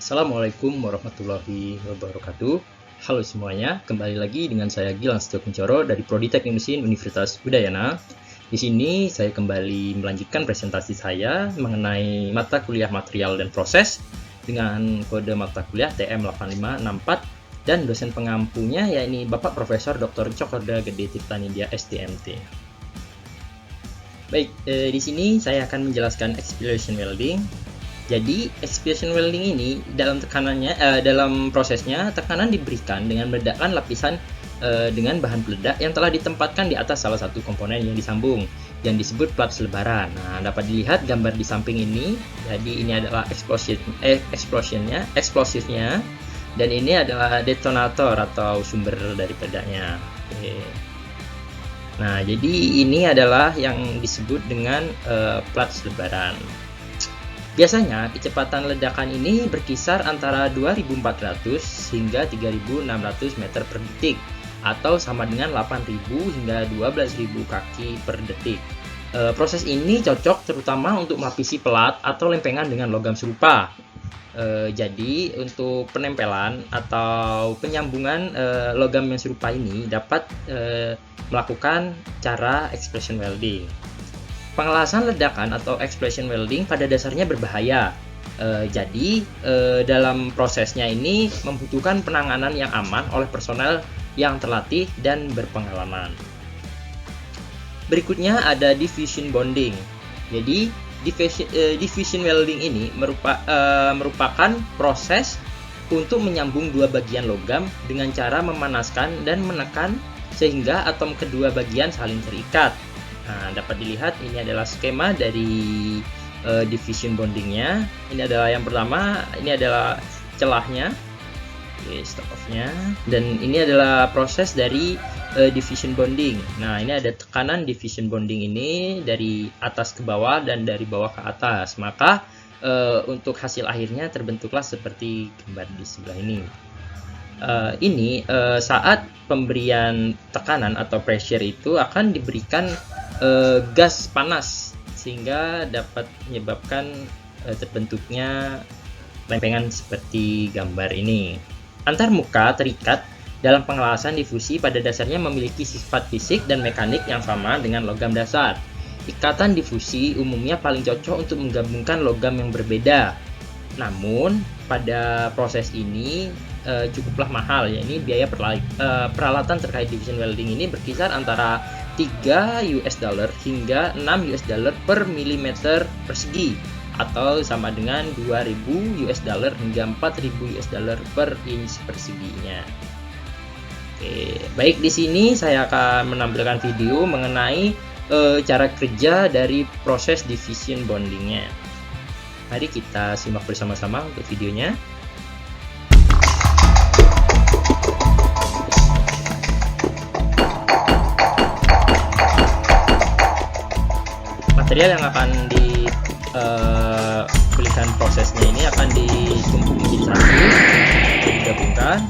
Assalamualaikum warahmatullahi wabarakatuh. Halo semuanya, kembali lagi dengan saya Gilang Setio Kuncoro dari Prodi Teknik Mesin Universitas Udayana. Di sini saya kembali melanjutkan presentasi saya mengenai mata kuliah material dan proses dengan kode mata kuliah TM8564 dan dosen pengampunya yakni Bapak Profesor Dr. Cokorda Gede Tirta Nindya STMT. Baik, di sini saya akan menjelaskan explosion welding. Jadi, explosion welding ini dalam prosesnya tekanan diberikan dengan meledakkan lapisan dengan bahan peledak yang telah ditempatkan di atas salah satu komponen yang disambung yang disebut plat selebaran. Nah, dapat dilihat gambar di samping ini. Jadi ini adalah eksplosifnya dan ini adalah detonator atau sumber dari peledaknya. Oke. Nah, jadi ini adalah yang disebut dengan plat selebaran. Biasanya kecepatan ledakan ini berkisar antara 2400 hingga 3600 meter per detik atau sama dengan 8000 hingga 12000 kaki per detik. Proses ini cocok terutama untuk melapisi pelat atau lempengan dengan logam serupa. Jadi untuk penempelan atau penyambungan logam yang serupa ini dapat melakukan cara explosion welding. Pengelasan ledakan atau explosion welding pada dasarnya berbahaya. Jadi dalam prosesnya ini membutuhkan penanganan yang aman oleh personel yang terlatih dan berpengalaman. Berikutnya ada diffusion bonding. Jadi diffusion welding ini merupakan proses untuk menyambung dua bagian logam dengan cara memanaskan dan menekan sehingga atom kedua bagian saling terikat. Nah, dapat dilihat ini adalah skema dari diffusion bondingnya. Ini adalah yang pertama, ini adalah celahnya, stop off-nya, dan ini adalah proses dari diffusion bonding. Nah, ini ada tekanan diffusion bonding ini dari atas ke bawah dan dari bawah ke atas. Maka untuk hasil akhirnya terbentuklah seperti gambar di sebelah ini. Saat pemberian tekanan atau pressure itu akan diberikan gas panas sehingga dapat menyebabkan terbentuknya lempengan seperti gambar ini. Antar muka terikat dalam pengelasan difusi pada dasarnya memiliki sifat fisik dan mekanik yang sama dengan logam dasar. Ikatan difusi umumnya paling cocok untuk menggabungkan logam yang berbeda. Namun pada proses ini cukuplah mahal, ya. Ini biaya peralatan terkait diffusion welding ini berkisar antara $3 hingga $6 per milimeter persegi atau sama dengan $2000 hingga $4000 per inch perseginya. Oke, baik, di sini saya akan menampilkan video mengenai cara kerja dari proses diffusion bondingnya. Mari kita simak bersama-sama untuk videonya. Material yang akan diberikan prosesnya ini akan ditumpuk menjadi satu, digabungkan.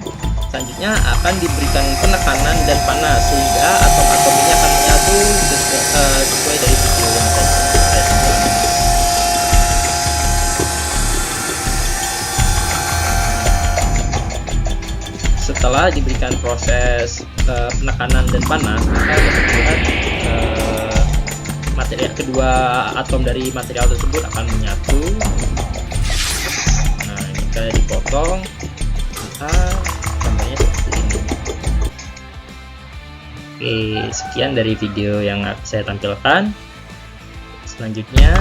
Selanjutnya akan diberikan penekanan dan panas sehingga atom-atom ini akan menyatu sesuai dari video yang saya tunjukkan. Setelah diberikan proses penekanan dan panas, maka dapat dilihat kedua atom dari material tersebut akan menyatu. Nah, jika dipotong, gambarnya seperti ini. Oke, sekian dari video yang saya tampilkan. Selanjutnya,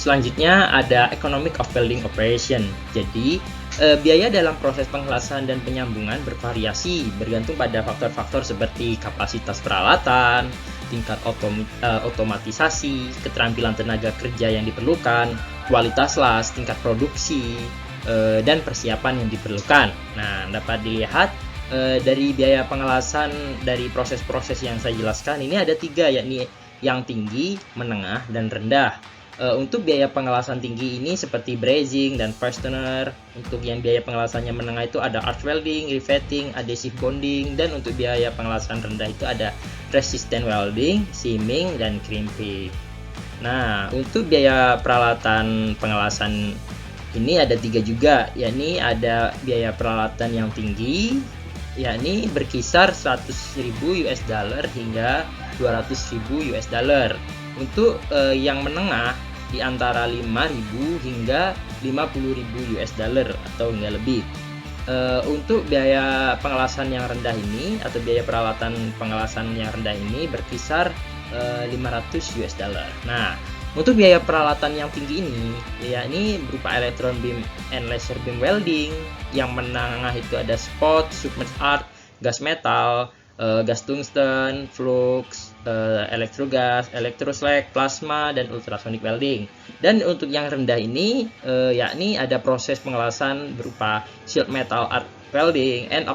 Selanjutnya ada economic of welding operation. Jadi biaya dalam proses pengelasan dan penyambungan bervariasi bergantung pada faktor-faktor seperti kapasitas peralatan, tingkat otomatisasi, keterampilan tenaga kerja yang diperlukan, kualitas las, tingkat produksi, dan persiapan yang diperlukan. Nah, dapat dilihat dari biaya pengelasan dari proses-proses yang saya jelaskan ini ada 3, yakni yang tinggi, menengah, dan rendah. Untuk biaya pengelasan tinggi ini seperti brazing dan fastener. Untuk yang biaya pengelasannya menengah itu ada arch welding, riveting, adhesive bonding, dan untuk biaya pengelasan rendah itu ada resistant welding, seaming, dan crimping. Nah, untuk biaya peralatan pengelasan ini ada 3 juga, yakni ada biaya peralatan yang tinggi, yakni berkisar 100.000 US dollar hingga 200.000 US dollar. Untuk yang menengah di antara 5.000 hingga 50.000 US dollar atau hingga lebih. Untuk biaya pengelasan yang rendah ini atau biaya peralatan pengelasan yang rendah ini berkisar 500 US dollar. Nah, untuk biaya peralatan yang tinggi ini yakni berupa electron beam and laser beam welding. Yang menengah itu ada spot, submerged arc, gas metal, gas tungsten, flux, elektrogas, elektroslag, plasma, dan ultrasonic welding. Dan untuk yang rendah ini yakni ada proses pengelasan berupa shield metal arc welding and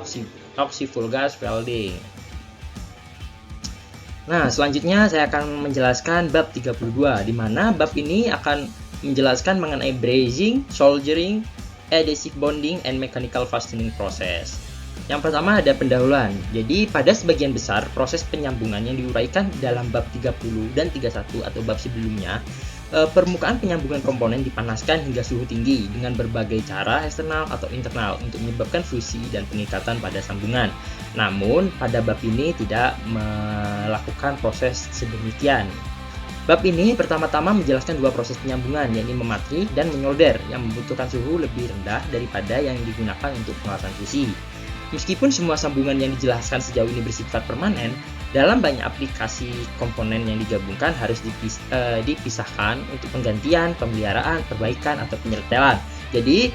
oxy-full gas welding. Nah, selanjutnya saya akan menjelaskan bab 32, di mana bab ini akan menjelaskan mengenai brazing, soldering, adhesive bonding, and mechanical fastening process. Yang pertama ada pendahuluan. Jadi pada sebagian besar proses penyambungan yang diuraikan dalam bab 30 dan 31 atau bab sebelumnya, permukaan penyambungan komponen dipanaskan hingga suhu tinggi dengan berbagai cara eksternal atau internal untuk menyebabkan fusi dan pengikatan pada sambungan. Namun pada bab ini tidak melakukan proses sedemikian. Bab ini pertama-tama menjelaskan 2 proses penyambungan, yakni mematri dan menyolder, yang membutuhkan suhu lebih rendah daripada yang digunakan untuk pengelasan fusi. Meskipun semua sambungan yang dijelaskan sejauh ini bersifat permanen, dalam banyak aplikasi komponen yang digabungkan harus dipisahkan untuk penggantian, pemeliharaan, perbaikan, atau penyetelan. Jadi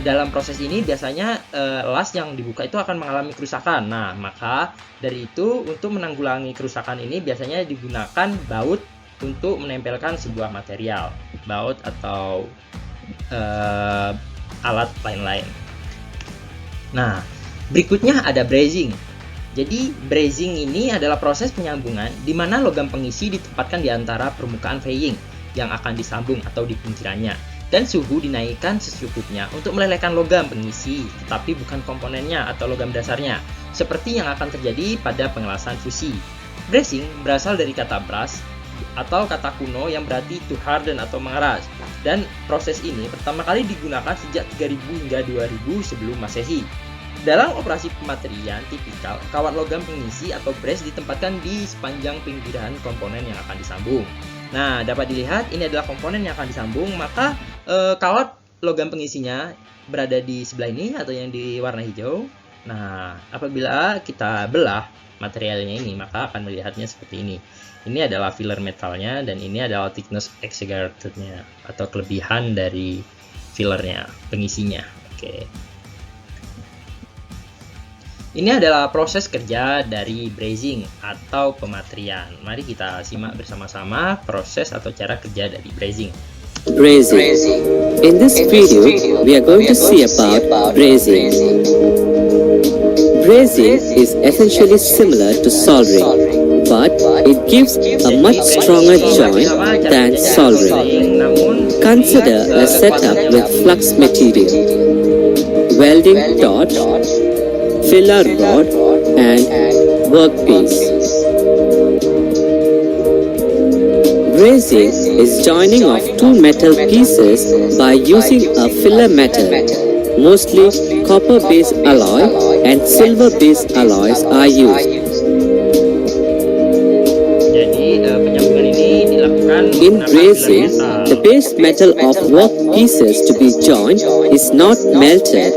dalam proses ini biasanya las yang dibuka itu akan mengalami kerusakan. Nah, maka dari itu untuk menanggulangi kerusakan ini biasanya digunakan baut untuk menempelkan sebuah material, baut atau alat lain-lain. Nah, berikutnya ada brazing. Jadi brazing ini adalah proses penyambungan di mana logam pengisi ditempatkan di antara permukaan faying yang akan disambung atau di pinggirannya, dan suhu dinaikkan secukupnya untuk melelehkan logam pengisi, tetapi bukan komponennya atau logam dasarnya, seperti yang akan terjadi pada pengelasan fusi. Brazing berasal dari kata brass atau kata kuno yang berarti to harden atau mengeras, dan proses ini pertama kali digunakan sejak 3000 hingga 2000 sebelum Masehi. Dalam operasi pematrian tipikal, kawat logam pengisi atau brass ditempatkan di sepanjang pinggiran komponen yang akan disambung. Nah, dapat dilihat ini adalah komponen yang akan disambung, maka kawat logam pengisinya berada di sebelah ini atau yang di warna hijau. Nah, apabila kita belah materialnya ini, maka akan melihatnya seperti ini. Ini adalah filler metalnya dan ini adalah thickness exagertednya atau kelebihan dari fillernya, pengisinya. Oke. Ini adalah proses kerja dari brazing atau pematrian. Mari kita simak bersama-sama proses atau cara kerja dari brazing. Brazing. In this video, we are going to see about brazing. Brazing is essentially similar to soldering, but it gives a much stronger joint than soldering. Consider a setup with flux material, welding dot, filler rod, and workpiece. Brazing is joining of two metal pieces by using a filler metal. Mostly copper-based alloy and silver-based alloys are used. In brazing, the base metal of work pieces to be joined is not melted,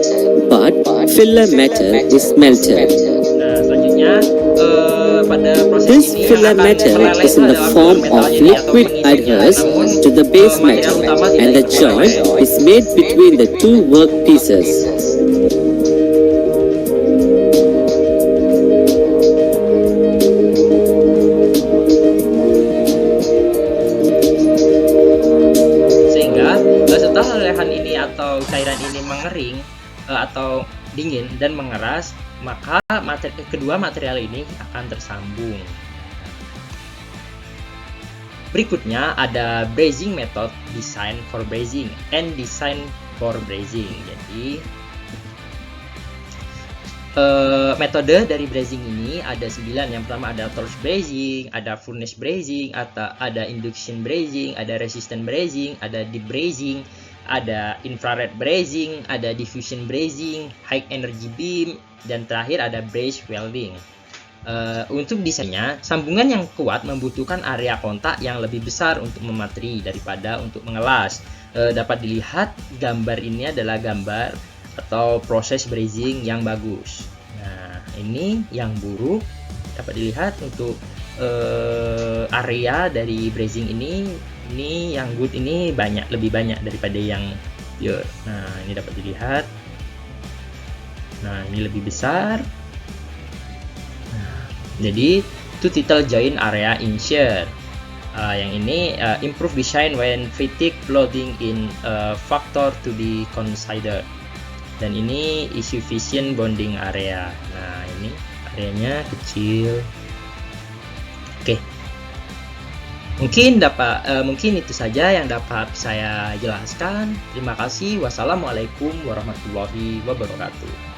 but filler metal is melted. This filler metal is in the form of liquid adheres to the base metal, and the joint is made between the two work pieces. Sehingga setelah lelehan ini atau cairan ini mengering atau dingin dan mengeras, maka kedua material ini akan tersambung. Berikutnya ada brazing method, design for brazing and design for brazing. Jadi metode dari brazing ini ada 9. Yang pertama ada torch brazing, ada furnace brazing, atau ada induction brazing, ada resistant brazing, ada deep brazing, ada infrared brazing, ada diffusion brazing, high energy beam, dan terakhir ada braze welding. Untuk desainnya, sambungan yang kuat membutuhkan area kontak yang lebih besar untuk memateri daripada untuk mengelas. Dapat dilihat gambar ini adalah gambar atau proses brazing yang bagus. Nah, ini yang buruk. Dapat dilihat untuk area dari brazing ini yang good ini lebih banyak daripada yang pure. Nah, ini dapat dilihat. Nah, ini lebih besar. Nah, jadi two title joint area insert. Yang ini improve design when fatigue loading in factor to be considered. Dan ini is sufficient bonding area. Nah, ini areanya kecil. Oke. Mungkin itu saja yang dapat saya jelaskan. Terima kasih. Wassalamualaikum warahmatullahi wabarakatuh.